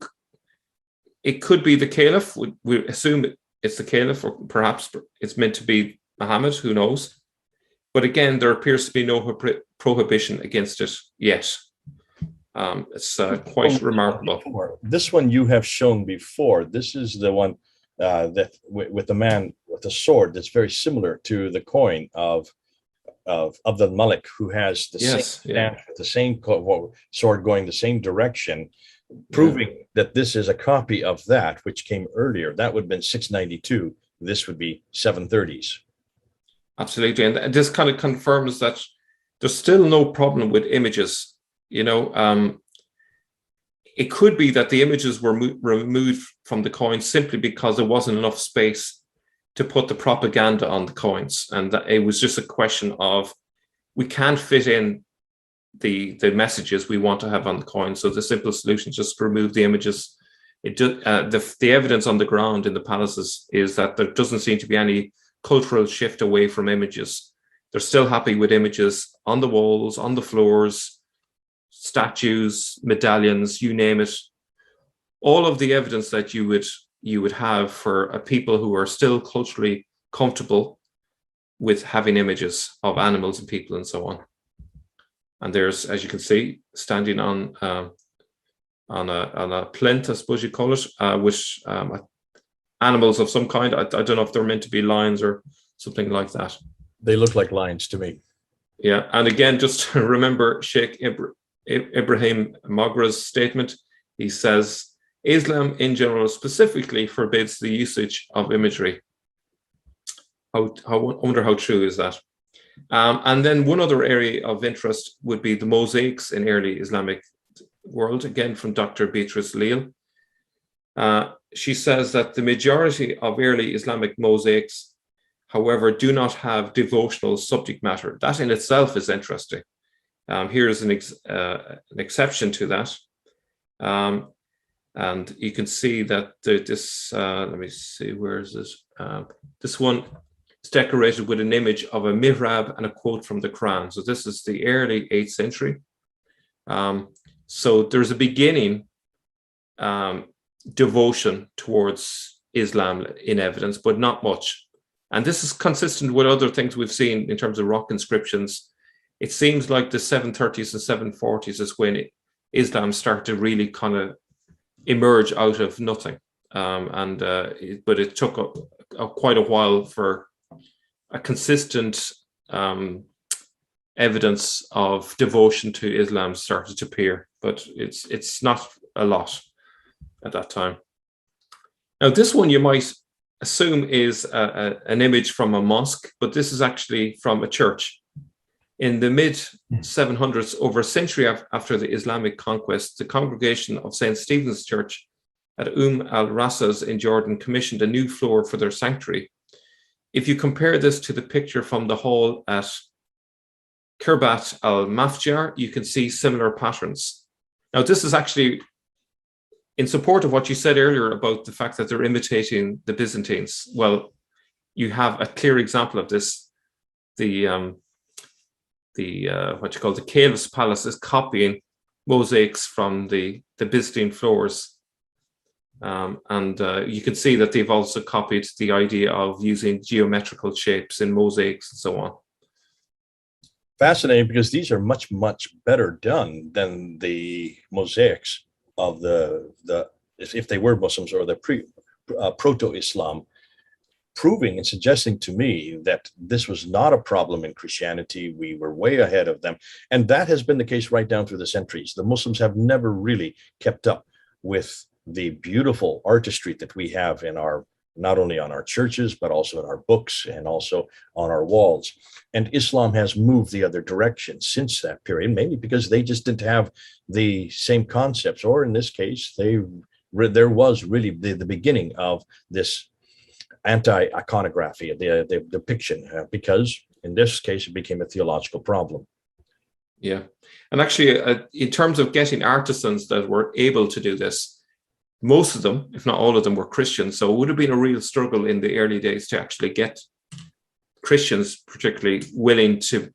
It could be the caliph. We assume it's the caliph, or perhaps it's meant to be Muhammad, who knows? But again, there appears to be no prohibition against it yet. It's quite remarkable. This one you have shown before. This is the one that with the man with a sword that's very similar to the coin of the Malik, who has the same stance with the same sword going the same direction, proving that this is a copy of that which came earlier. That would have been 692. This would be 730s. Absolutely, and this kind of confirms that there's still no problem with images. It could be that the images were removed from the coins simply because there wasn't enough space to put the propaganda on the coins, and that it was just a question of we can't fit in the messages we want to have on the coin. So the simple solution is just to remove the images. The evidence on the ground in the palaces is that there doesn't seem to be any cultural shift away from images. They're still happy with images on the walls, on the floors, statues, medallions, you name it. All of the evidence that you would have for a people who are still culturally comfortable with having images of animals and people and so on. And there's, as you can see, standing on a plinth, I suppose you call it, with animals of some kind. I don't know if they're meant to be lions or something like that. They look like lions to me. Yeah, and again, just remember Sheikh Ibrahim Magra's statement. He says, Islam in general specifically forbids the usage of imagery. I wonder how true is that? And then one other area of interest would be the mosaics in early Islamic world, again from Dr. Beatrice Leal. She says that the majority of early Islamic mosaics, however, do not have devotional subject matter. That in itself is interesting. Here is an exception to that. And you can see that this, let me see, where is this? This one, It's decorated with an image of a mihrab and a quote from the Quran. So this is the early 8th century. So there's a beginning devotion towards Islam in evidence, but not much. And this is consistent with other things we've seen in terms of rock inscriptions. It seems like the 730s and 740s is when Islam started to really kind of emerge out of nothing. But it took quite a while for a consistent evidence of devotion to Islam started to appear, but it's not a lot at that time. Now, this one you might assume is an image from a mosque, but this is actually from a church. In the mid-700s, over a century after the Islamic conquest, the congregation of St. Stephen's Church at al-Rassas in Jordan commissioned a new floor for their sanctuary. If you compare this to the picture from the hall at Kirbat al-Mafjar, you can see similar patterns. Now, this is actually in support of what you said earlier about the fact that they're imitating the Byzantines. Well, you have a clear example of this. The Caliph's Palace is copying mosaics from the Byzantine floors. You can see that they've also copied the idea of using geometrical shapes in mosaics and so on. Fascinating, because these are much, much better done than the mosaics of if they were Muslims or the proto-Islam, proving and suggesting to me that this was not a problem in Christianity. We were way ahead of them. And that has been the case right down through the centuries. The Muslims have never really kept up with the beautiful artistry that we have in our, not only on our churches, but also in our books and also on our walls. And Islam has moved the other direction since that period, mainly because they just didn't have the same concepts, or in this case, there was really the beginning of this anti-iconography, the depiction, because in this case, it became a theological problem. Yeah. And actually, in terms of getting artisans that were able to do this, most of them, if not all of them, were Christians. So it would have been a real struggle in the early days to actually get Christians particularly willing to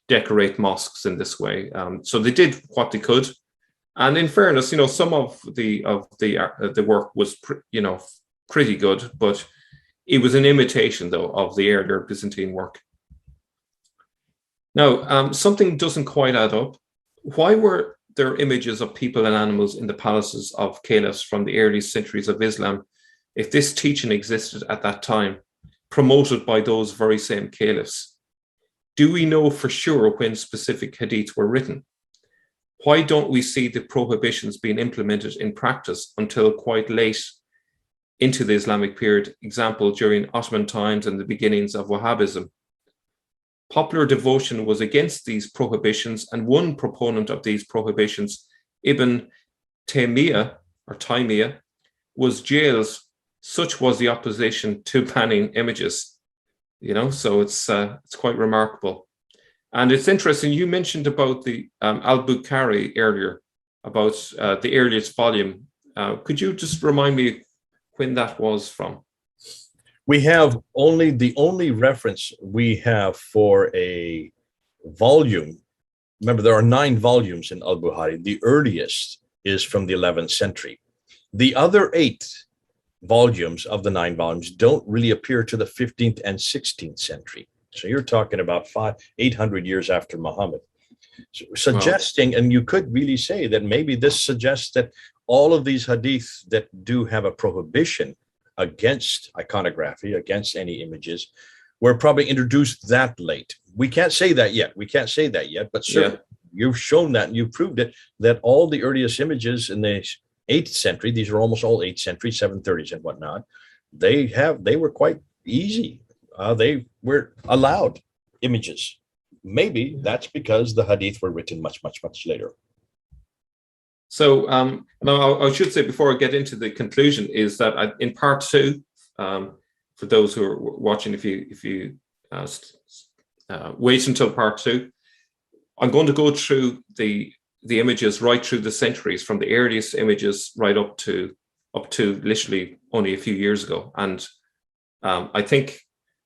decorate mosques in this way. So they did what they could. And in fairness, some of the work was, pretty good, but it was an imitation, though, of the earlier Byzantine work. Now, something doesn't quite add up. Why were there images of people and animals in the palaces of caliphs from the early centuries of Islam if this teaching existed at that time, promoted by those very same caliphs? Do we know for sure when specific hadiths were written? Why don't we see the prohibitions being implemented in practice until quite late into the Islamic period, example, during Ottoman times and the beginnings of Wahhabism? Popular devotion was against these prohibitions, and one proponent of these prohibitions, Ibn Taymiyyah, was jailed. Such was the opposition to banning images. So it's quite remarkable. And it's interesting, you mentioned about the Al-Bukhari earlier, about the earliest volume. Could you just remind me when that was from? We have the only reference we have for a volume. Remember, there are 9 volumes in Al-Bukhari. The earliest is from the 11th century. The other 8 volumes of the 9 volumes don't really appear to the 15th and 16th century. So you're talking about 800 years after Muhammad. Suggesting, wow. And you could really say that maybe this suggests that all of these hadiths that do have a prohibition against iconography, against any images, were probably introduced that late. We can't say that yet. But certainly you've shown that and you've proved it, that all the earliest images in the 8th century, these are almost all 8th century, 730s and whatnot, they were quite easy. They were allowed images. Maybe that's because the hadith were written much, much, much later. So now I should say, before I get into the conclusion, is that in part 2, for those who are watching, if you wait until part 2, I'm going to go through the images right through the centuries, from the earliest images right up to literally only a few years ago. And I think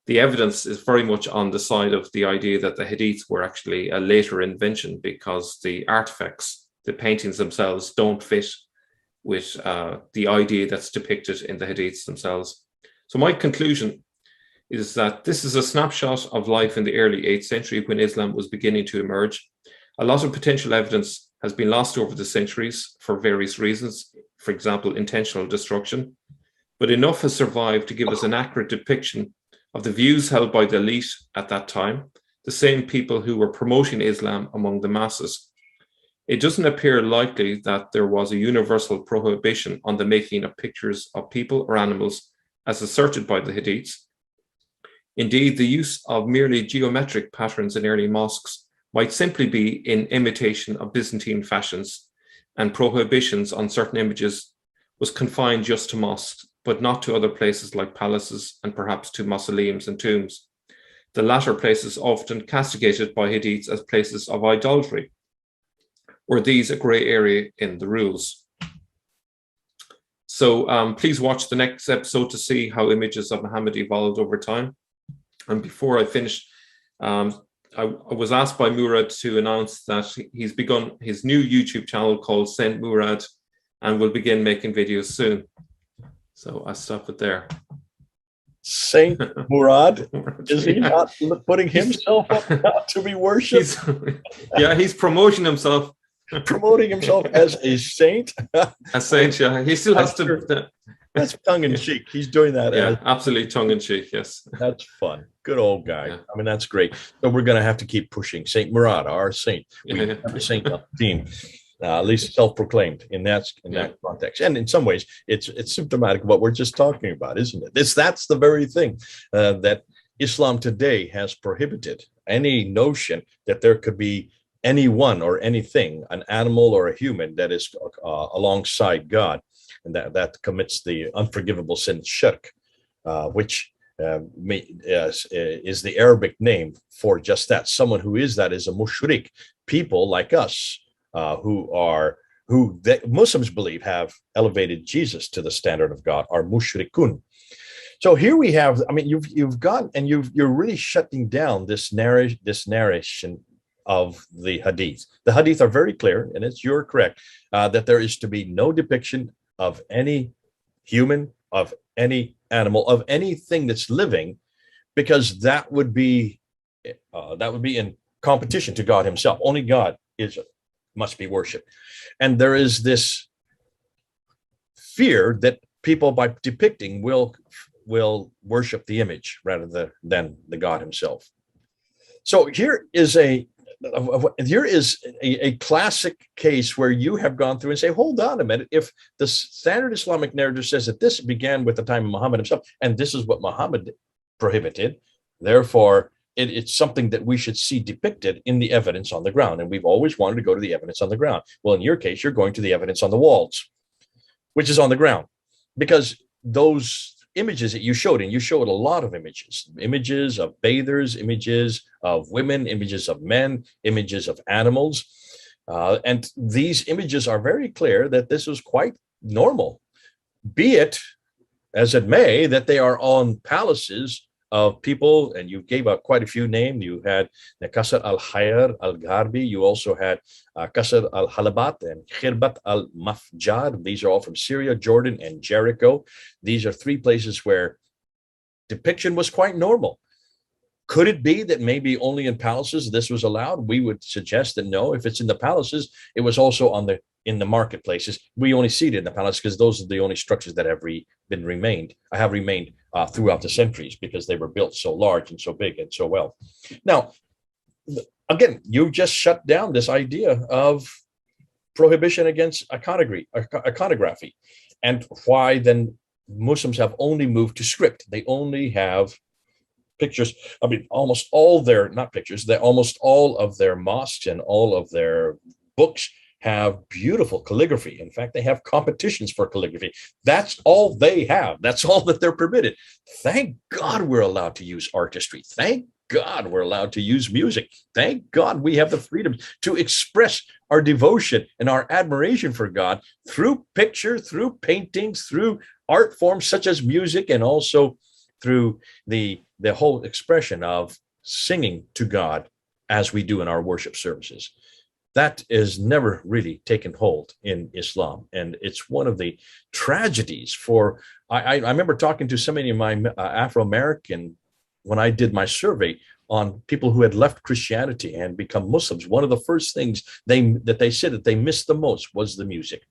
the evidence is very much on the side of the idea that the Hadiths were actually a later invention, because the artifacts, the paintings themselves, don't fit with the idea that's depicted in the Hadiths themselves. So my conclusion is that this is a snapshot of life in the early 8th century, when Islam was beginning to emerge. A lot of potential evidence has been lost over the centuries for various reasons, for example, intentional destruction, but enough has survived to give us an accurate depiction of the views held by the elite at that time, the same people who were promoting Islam among the masses. It doesn't appear likely that there was a universal prohibition on the making of pictures of people or animals, as asserted by the Hadiths. Indeed, the use of merely geometric patterns in early mosques might simply be in imitation of Byzantine fashions, and prohibitions on certain images was confined just to mosques, but not to other places like palaces and perhaps to mausoleums and tombs. The latter places often castigated by Hadiths as places of idolatry. Were these a grey area in the rules? So please watch the next episode to see how images of Muhammad evolved over time. And before I finish, I was asked by Murad to announce that he's begun his new YouTube channel called Saint Murad, and will begin making videos soon. So I'll stop it there. Saint Murad, is he not putting himself up now to be worshipped? He's promoting himself. Promoting himself as a saint? A saint, yeah. He still has to... That's tongue-in-cheek. He's doing that. Yeah, absolutely tongue-in-cheek, yes. That's fun. Good old guy. Yeah. I mean, that's great. So we're going to have to keep pushing. Saint Murad, our saint. We have a saint on the team. At least self-proclaimed in that context, and in some ways, it's symptomatic of what we're just talking about, isn't it? That's the very thing that Islam today has prohibited. Any notion that there could be anyone or anything, an animal or a human, that is alongside God, and that commits the unforgivable sin shirk, which is the Arabic name for just that. Someone who is that is a mushrik. People like us. Who Muslims believe have elevated Jesus to the standard of God, are mushrikun. So here we have, I mean, you've got, and you're really shutting down this narration of the Hadith. The Hadith are very clear, and you're correct, that there is to be no depiction of any human, of any animal, of anything that's living, because that would be in competition to God himself. Only God must be worshipped. And there is this fear that people, by depicting, will worship the image rather than the God himself. So here is a classic case where you have gone through and say, hold on a minute, if the standard Islamic narrative says that this began with the time of Muhammad himself, and this is what Muhammad prohibited, therefore it's something that we should see depicted in the evidence on the ground. And we've always wanted to go to the evidence on the ground. Well, in your case, you're going to the evidence on the walls, which is on the ground, because those images that you showed, and you showed a lot of images of bathers, images of women, images of men, images of animals. And these images are very clear that this was quite normal, be it as it may, that they are on palaces of people, and you gave out quite a few names. You had the Qasr al-Hayr al-Gharbi. You also had Qasr al-Halabat and Khirbat al-Mafjar. These are all from Syria, Jordan, and Jericho. These are three places where depiction was quite normal. Could it be that maybe only in palaces this was allowed? We would suggest that no. If it's in the palaces, it was also in the marketplaces. We only see it in the palace because those are the only structures that have remained throughout the centuries, because they were built so large and so big and so well. Now, again, you just shut down this idea of prohibition against iconography, and why then Muslims have only moved to script. They only have pictures. I mean, almost all of their mosques and all of their books have beautiful calligraphy. In fact, they have competitions for calligraphy. That's all they have. That's all that they're permitted. Thank God we're allowed to use artistry. Thank God we're allowed to use music. Thank God we have the freedom to express our devotion and our admiration for God through picture, through paintings, through art forms such as music, and also through the whole expression of singing to God as we do in our worship services. That is never really taken hold in Islam. And it's one of the tragedies for, I remember talking to so many of my Afro-American, when I did my survey on people who had left Christianity and become Muslims, one of the first things that they said that they missed the most was the music,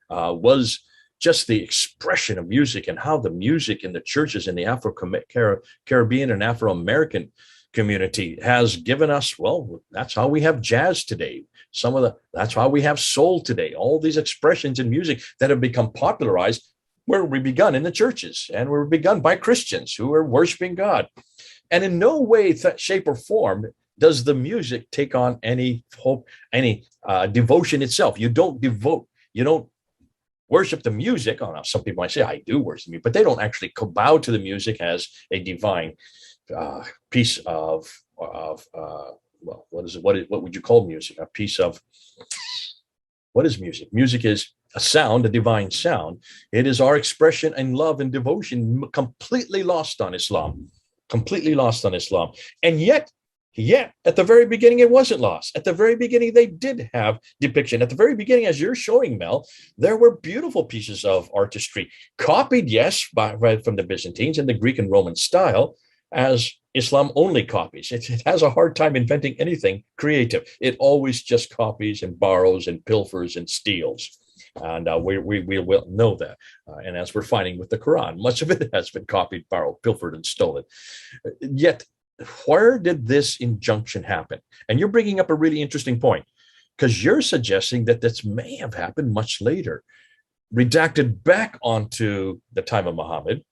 was just the expression of music, and how the music in the churches in the Afro-Caribbean and Afro-American community has given us, well, that's how we have jazz today. That's how we have soul today. All these expressions in music that have become popularized where we begun in the churches, and were begun by Christians who are worshiping God. And in no way, shape, or form does the music take on any hope, any devotion itself. You don't worship the music. Oh, now some people might say, I do worship me, but they don't actually bow to the music as a divine piece of well, what would you call music? A piece of, what is music? Music is a sound, a divine sound. It is our expression and love and devotion, completely lost on Islam, completely lost on Islam. And yet, at the very beginning, it wasn't lost. At the very beginning, they did have depiction. At the very beginning, as you're showing, Mel, there were beautiful pieces of artistry, copied, yes, from the Byzantines in the Greek and Roman style, as Islam only copies. It has a hard time inventing anything creative. It always just copies and borrows and pilfers and steals. And we will know that. And as we're finding with the Quran, much of it has been copied, borrowed, pilfered, and stolen. Yet, where did this injunction happen? And you're bringing up a really interesting point, because you're suggesting that this may have happened much later, redacted back onto the time of Muhammad.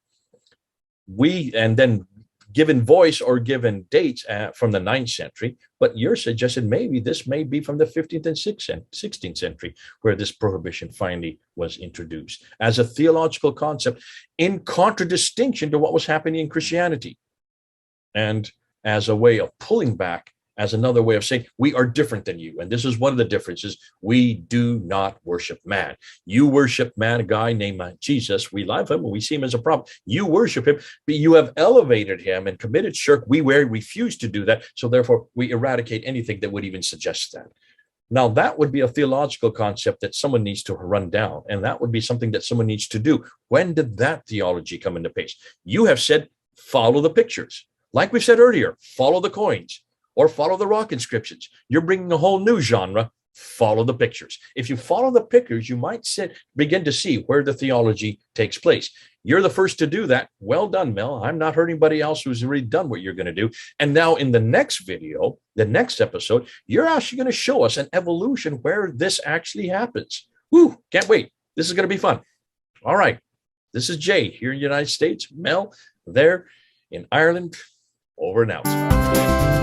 And then given voice or given dates from the 9th century, but you're suggesting maybe this may be from the 15th and 16th century, where this prohibition finally was introduced as a theological concept in contradistinction to what was happening in Christianity, and as a way of pulling back, as another way of saying, we are different than you. And this is one of the differences. We do not worship man. You worship man, a guy named Jesus. We love him and we see him as a prophet. You worship him, but you have elevated him and committed shirk. We refuse to do that. So therefore, we eradicate anything that would even suggest that. Now, that would be a theological concept that someone needs to run down. And that would be something that someone needs to do. When did that theology come into place? You have said, follow the pictures. Like we said earlier, follow the coins. Or follow the rock inscriptions. You're bringing a whole new genre. Follow the pictures. If you follow the pictures, you might begin to see where the theology takes place. You're the first to do that. Well done, Mel. I'm not hurting anybody else who's already done what you're going to do. And now in the next video, the next episode, you're actually going to show us an evolution where this actually happens. Woo, can't wait. This is going to be fun. All right. This is Jay here in the United States. Mel there in Ireland. Over and out.